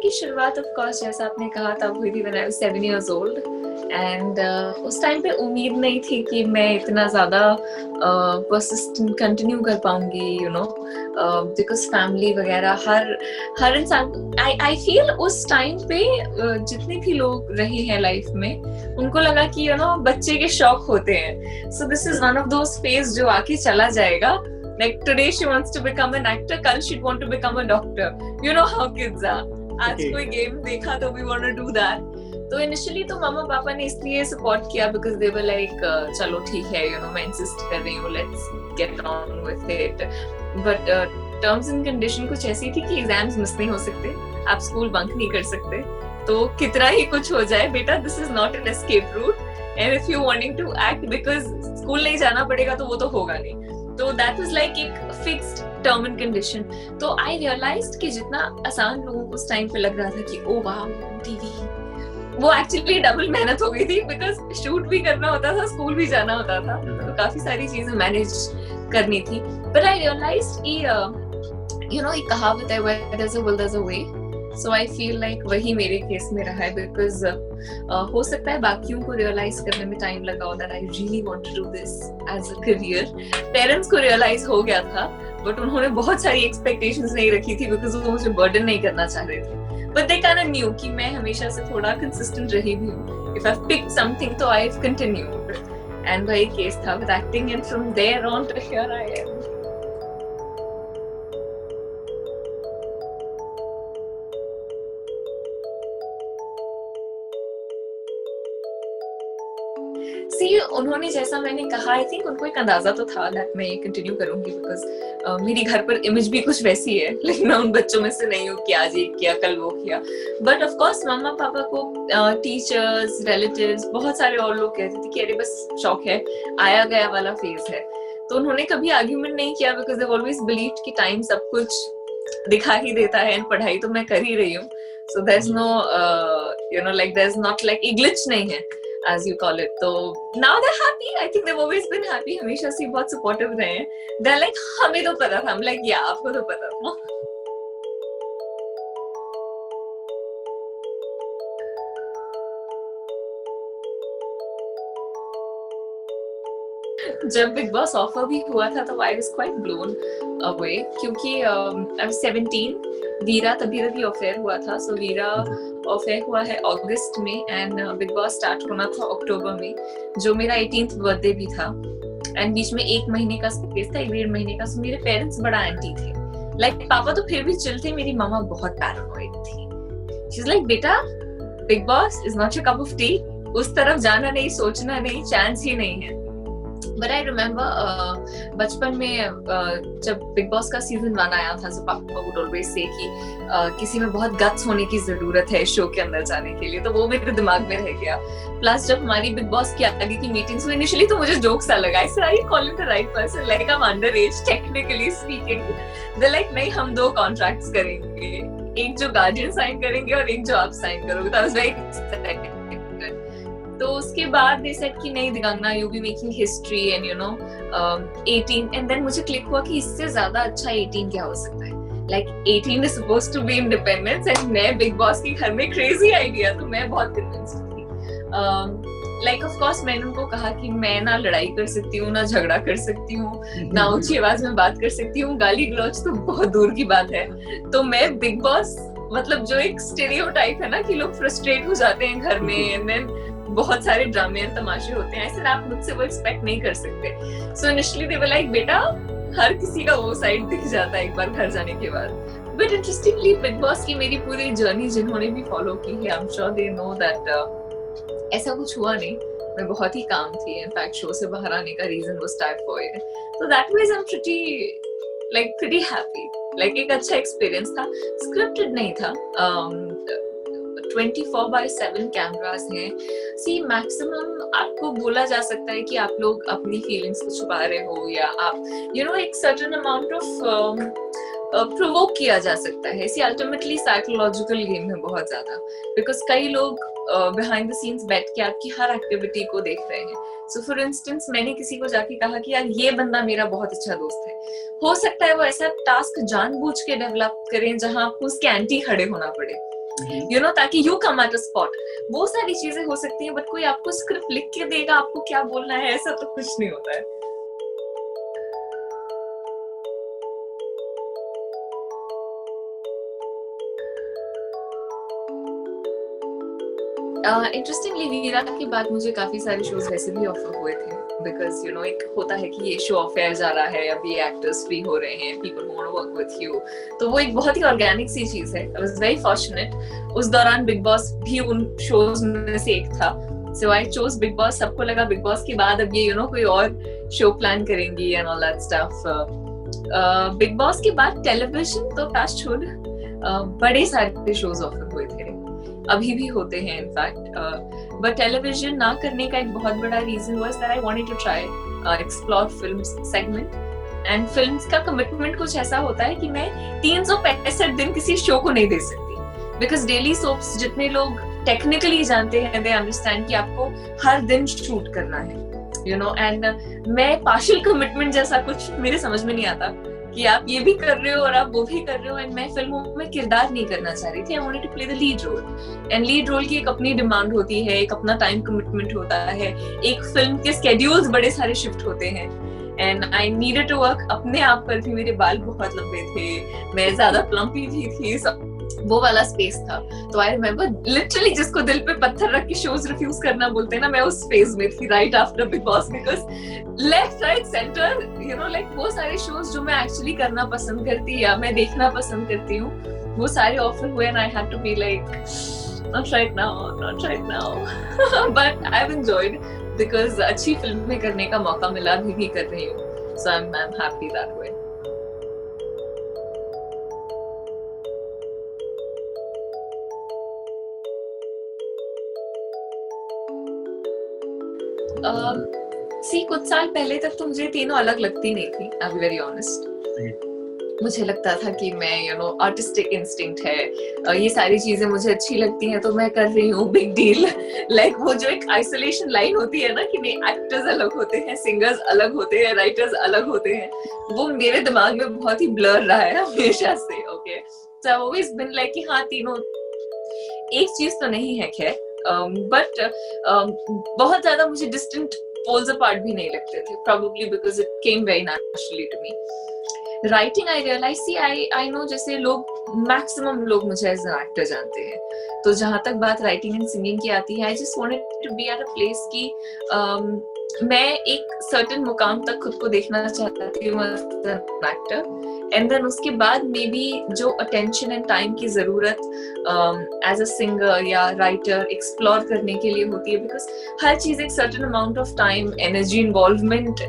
की शुरुआत of course जैसा आपने कहा तब हुई थी when I was 7 years old and उस टाइम पे उम्मीद नहीं थी कि मैं इतना ज़्यादा परसिस्टेंट कंटिन्यू कर पाऊंगी यू नो बिकॉज फैमिली वगैरह हर इंसान आई फील उस टाइम पे जितने भी लोग रहे हैं लाइफ में उनको लगा कि यू नो बच्चे के शौक होते हैं so this is one of those phase जो आके चला जाएगा like today she wants to become an actor कल she'd want to become a doctor you know how kids are आज कोई गेम देखा तो we want to do that तो इनिशियली तो मामा पापा ने इसलिए सपोर्ट किया बिकॉज दे वर लाइक चलो ठीक है यू नो मैं इंसिस्ट कर रही हूँ let's get on with it but terms and condition कुछ ऐसी थी कि एग्जाम्स मिस नहीं हो सकते आप स्कूल बंक नहीं कर सकते तो कितना ही कुछ हो जाए बेटा this is not an escape route and if you wanting to act because school नहीं जाना पड़ेगा तो वो तो होगा नहीं तो दैट वाज लाइक एक फिक्स्ड टर्म एंड कंडीशन तो आई रियलाइज्ड कि जितना आसान लोगों को उस टाइम पे लग रहा था कि ओ वाह टीवी वो एक्चुअली डबल मेहनत हो गई थी बिकॉज शूट भी करना होता था स्कूल भी जाना होता था तो काफी सारी चीजें मैनेज करनी थी बट आई रियलाइज्ड कि यू नो एक कहावत है where there's a will there's a way so I feel like वही मेरे केस में रहा है बिकॉज हो सकता है बाकियों को रियलाइज करने में टाइम लगा हो that I really want to do this as a career parents को रियलाइज हो गया था बट उन्होंने बहुत सारी एक्सपेक्टेशंस नहीं रखी थी बिकॉज वो मुझे बर्डन नहीं करना चाह रहे थे but they kind of knew कि मैं हमेशा से थोड़ा consistent रही भी हूँ if I've picked something तो I've continued and वही केस था with acting and from there on to here I am See, उन्होंने जैसा मैंने कहा आई थिंक उनको एक अंदाजा तो था दैट मैं ये कंटिन्यू करूंगी बिकॉज मेरी घर पर इमेज भी कुछ वैसी है लेकिन मैं उन बच्चों में से नहीं हूँ कि आज ये किया कल वो किया बट ऑफ कोर्स मम्मा पापा को टीचर्स रिलेटिव्स बहुत सारे और लोग कहते थे कि अरे बस शौक है आया गया वाला फेज है तो उन्होंने कभी आर्ग्यूमेंट नहीं किया बिकॉज दे ऑलवेज बिलीव्ड कि टाइम सब कुछ दिखा ही देता है एंड पढ़ाई तो मैं कर ही रही हूँ so there is no you know like there is not like a glitch नहीं है as you call it. So now they're happy. I think they've always been happy. हमेशा से बहुत supportive रहे हैं. They're like हमें तो पता था. I'm like yeah आपको तो पता था. जब बिग बॉस ऑफर भी हुआ था तो I was quite blown away क्योंकि आई वाज 17 वीरा तभी अफेयर हुआ था सो वीरा अफेयर हुआ है अगस्त में एंड बिग बॉस स्टार्ट होना था अक्टूबर में जो मेरा 18th बर्थडे भी था एंड बीच में 1 महीने का स्पेस था 1.5 महीने का सो मेरे पेरेंट्स बड़ा एंटी थे लाइक पापा तो फिर भी चिल थे मेरी मम्मा बहुत पैरानोइड थी शी इज लाइक बेटा big boss is not your cup of T उस तरफ जाना नहीं सोचना नहीं चांस ही नहीं है बट आई रिमेम्बर बचपन में जब बिग बॉस का सीजन 1 आया था सो पापा वुड ऑलवेज से कि किसी में बहुत गट्स होने की जरूरत है शो के अंदर जाने के लिए तो वो मेरे दिमाग में रह गया प्लस जब हमारी बिग बॉस की आगे की मीटिंग्स हुई इनिशियली तो मुझे जोक सा लगा sir I calling the right person like I am under as technically speaking they like नहीं हम 2 कॉन्ट्रैक्ट्स करेंगे एक जो गार्जियन साइन करेंगे और एक जो आप साइन करोगे तो आई वाज वेरी तो उसके बाद दे सेड कि नहीं Digangana you be making history and you know 18 and then मुझे क्लिक हुआ कि इससे ज्यादा अच्छा 18 क्या हो सकता है like 18 is supposed to be independence and मैं बिग बॉस की घर में क्रेजी आइडिया तो मैं बहुत कन्विंस्ड थी लाइक ऑफ कोर्स मैंने उनको कहा कि मैं ना लड़ाई कर सकती हूँ ना झगड़ा कर सकती हूँ ना ऊंची आवाज में बात कर सकती हूँ गाली गलौज तो बहुत दूर की बात है तो मैं बिग बॉस मतलब जो एक स्टीरियोटाइप है ना कि लोग फ्रस्ट्रेट हो जाते हैं घर में एंड देन बहुत सारे ड्रामे और तमाशे होते हैं ऐसे आप मुझसे वो एक्सपेक्ट नहीं कर सकते so initially they were like बेटा हर किसी का वो साइड दिख जाता है एक बार घर जाने के बाद बट इंटरेस्टिंगली बिग बॉस की मेरी पूरी जर्नी जिन्होंने भी फॉलो की है I am sure they know that ऐसा कुछ हुआ नहीं मैं बहुत ही काम थी इनफैक्ट शो से बाहर आने का रीजन वाज टाइफॉइड तो that was I am pretty happy like एक अच्छा एक्सपीरियंस था स्क्रिप्टेड नहीं था 24/7 कैमरास हैं सी मैक्सिमम आपको बोला जा सकता है कि आप लोग अपनी फीलिंग्स को छुपा रहे हो या आप यू नो एक सर्टेन अमाउंट ऑफ प्रोवोक किया जा सकता है सी अल्टीमेटली साइकोलॉजिकल गेम है बहुत ज्यादा बिकॉज कई लोग बिहाइंड द सीन्स बैठ के आपकी हर एक्टिविटी को देख रहे हैं सो फॉर इंस्टेंस मैंने किसी को जाके कहा कि यार ये बंदा मेरा बहुत अच्छा दोस्त है हो सकता है वो ऐसा टास्क जानबूझ के डेवलप करें जहां आपको उसके एंटी खड़े होना पड़े यू नो, ताकि you come at a spot. वो सारी चीजें हो सकती हैं, बट कोई आपको स्क्रिप्ट लिख के देगा आपको क्या बोलना है, ऐसा तो कुछ नहीं होता है। इंटरेस्टिंगली वीरा के बाद मुझे काफी सारे शोज वैसे भी ऑफर हुए थे, बिकॉज यू नो एक होता है कि ये शो अफेयर जा रहा है, अभी एक्टर्स फ्री हो रहे हैं, people who want to work with you, तो वो एक बहुत ही ऑर्गेनिक सी चीज है। I was very fortunate. उस दौरान बिग बॉस भी उन शोज में से एक था, सो आई चोज बिग बॉस। सबको लगा बिग बॉस के बाद अब ये यू नो कोई और शो प्लान करेंगी and all that stuff. Big boss के बाद टेलीविजन तो टच वुड बड़े सारे शोज ऑफर हुए थे, अभी भी होते हैं इनफैक्ट, बट टेलीविजन ना करने का एक बहुत बड़ा reason was that I wanted to try explore film segment. And films का कमिटमेंट कुछ ऐसा होता है कि मैं 365 दिन किसी शो को नहीं दे सकती, बिकॉज डेली सोप्स जितने लोग टेक्निकली जानते हैं, दे अंडरस्टैंड कि आपको हर दिन शूट करना है, यू नो। एंड मैं पार्शियल कमिटमेंट जैसा कुछ मेरे समझ में नहीं आता कि आप ये भी कर रहे हो और आप वो भी कर रहे हो। एंड मैं फिल्मों में किरदार नहीं करना चाह रही थी, I wanted to play the lead role. And lead role की एक अपनी डिमांड होती है, एक अपना टाइम कमिटमेंट होता है, एक फिल्म के स्केड्यूल्स बड़े सारे शिफ्ट होते हैं, and I needed to work. अपने आप पर भी मेरे बाल बहुत लंबे थे, मैं ज्यादा प्लम्पी भी थी, वो वाला स्पेस था। तो आई रिमेम्बर लिटरली जिसको दिल पे पत्थर रख के शोज रिफ्यूज करना बोलते हैं ना, मैं उस फेज में थी right after big boss, because left right centre you know like वो सारे शोज जो मैं एक्चुअली करना पसंद करती या मैं देखना पसंद करती हूँ, वो सारे ऑफर हुए and I had to be like not right now but I've enjoyed because अच्छी फिल्म में करने का मौका मिला, अभी भी कर रही हूँ, so I'm happy that way. कुछ साल पहले तक तो मुझे तीनों अलग लगती नहीं थी, आई एम वेरी ऑनेस्ट। मुझे लगता था कि मैं यू नो आर्टिस्टिक इंस्टिंक्ट है, ये सारी चीजें मुझे अच्छी लगती हैं तो मैं कर रही हूँ, बिग डील। लाइक वो जो एक आइसोलेशन लाइन होती है ना कि नहीं, एक्टर्स अलग होते हैं, सिंगर्स अलग होते हैं, राइटर्स अलग होते हैं, वो मेरे दिमाग में बहुत ही ब्लर रहा है हमेशा से। Okay, so I always been like कि हाँ तीनों एक चीज तो नहीं है, खैर, बट बहुत ज्यादा मुझे डिस्टेंट पोल्स अपार्ट भी नहीं लगते थे, probably because it came very naturally to me. Writing I realise, see I know, जैसे लोग मैक्सिमम लोग मुझे एज एन एक्टर जानते हैं, तो जहां तक बात राइटिंग एंड सिंगिंग की आती है, I just wanted to be at a place की मैं एक सर्टेन मुकाम तक खुद को देखना चाहती हूँ as an actor, and then उसके बाद मे बी जो अटेंशन एंड टाइम की जरूरत एज अ सिंगर या राइटर एक्सप्लोर करने के लिए होती है, बिकॉज हर चीज एक certain amount of time, energy, involvement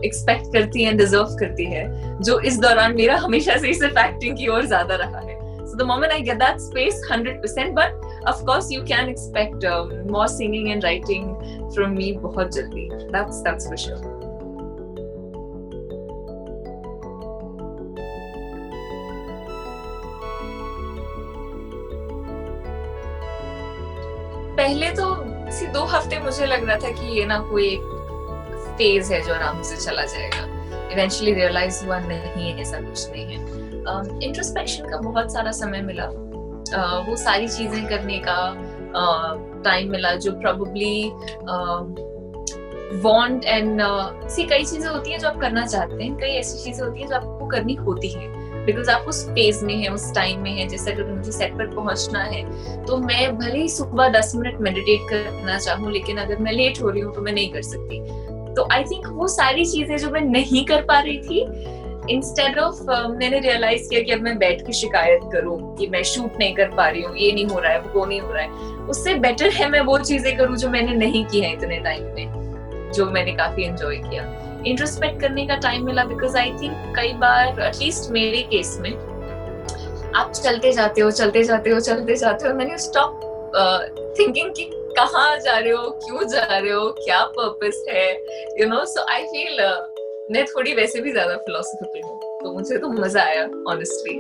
expect करती है, डिजर्व करती है, जो इस दौरान मेरा हमेशा से सिर्फ एक्टिंग की ओर ज्यादा रहा है। So the moment I get that space, 100%, but of course you can expect more singing and writing from me बहुत जल्दी. That's for sure. पहले तो 2 हफ्ते मुझे लग रहा था कि ये ना कोई फेज है जो आराम से चला जाएगा। Eventually realize हुआ नहीं, ऐसा कुछ नहीं है। इंट्रोस्पेक्शन का बहुत सारा समय मिला, वो सारी चीजें करने का टाइम मिला जो प्रोबेबली वांट एंड सी कई चीजें होती हैं जो आप करना चाहते हैं, कई ऐसी चीजें होती हैं जो आपको करनी होती हैं, बिकॉज आप उस फेज में है, उस टाइम में है। जैसे अगर मुझे सेट पर पहुंचना है तो मैं भले ही सुबह 10 मिनट मेडिटेट करना चाहूँ, लेकिन अगर मैं लेट हो रही हूँ तो मैं नहीं कर सकती। तो आई थिंक वो सारी चीजें जो मैं नहीं कर पा रही थी, इंस्टेड ऑफ मैंने रियलाइज किया कि अब मैं बैठ के शिकायत करूं कि मैं शूट नहीं कर पा रही हूँ, ये नहीं हो रहा है, वो नहीं हो रहा है, उससे बेटर है मैं वो चीजें करूं जो मैंने नहीं की है इतने टाइम में, जो मैंने काफी एंजॉय किया। इंट्रोस्पेक्ट करने का टाइम मिला, बिकॉज आई थिंक कई बार, एटलीस्ट मेरे केस में, आप चलते जाते हो, मैंने स्टॉप थिंकिंग कि कहाँ जा रहे हो, क्यों जा रहे हो, क्या पर्पस है, you know. So I feel मैं थोड़ी वैसे भी ज्यादा फिलोसॉफिकल हूँ, तो मुझे तो मजा आया ऑनेस्टली।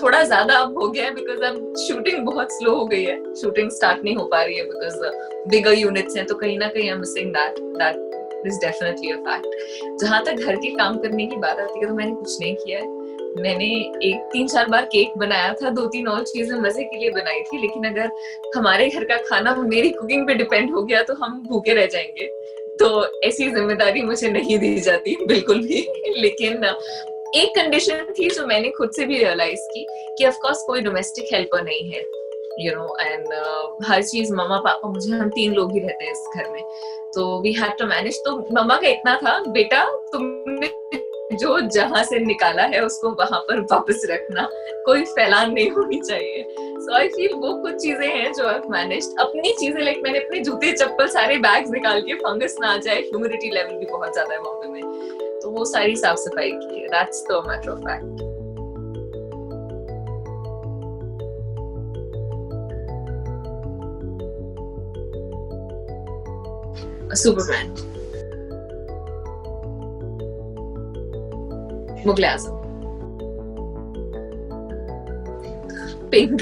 थोड़ा ज्यादा अब हो गया है बिकॉज अब शूटिंग बहुत स्लो हो गई है, शूटिंग स्टार्ट नहीं हो पा रही है बिकॉज बिगर यूनिट्स हैं, तो कहीं ना कहीं I am missing that is definitely a fact. जहां तक घर के काम करने की बात आती है तो मैंने कुछ नहीं किया है, मैंने एक 3-4 बार केक बनाया था, 2-3 और चीजें मजे के लिए बनाई थी, लेकिन अगर हमारे घर का खाना मेरी कुकिंग पे डिपेंड हो गया तो हम भूखे रह जाएंगे। तो ऐसी जिम्मेदारी मुझे नहीं दी जाती बिल्कुल भी। लेकिन एक कंडीशन थी जो मैंने खुद से भी रियलाइज की कि ऑफ कोर्स कोई डोमेस्टिक हेल्पर नहीं है, एंड हर चीज मम्मा पापा, मुझे, हम 3 लोग ही रहते हैं इस घर में, तो वी हैड टू मैनेज। तो मम्मा का इतना था, बेटा तुमने जो जहां से निकाला है उसको वहां पर वापस रखना, कोई फैलान नहीं होनी चाहिए। सो आई फील वो कुछ चीजें हैं जो आई मैनेज्ड। अपनी चीजें, लाइक मैंने अपने जूते चप्पल सारे बैग्स निकाल के, फंगस ना आ जाए, ह्यूमिडिटी लेवल भी बहुत ज्यादा है बॉम्बे में, तो वो सारी साफ सफाई की है। That's the matter of fact. Superman, Mughal-e-Azam, pink.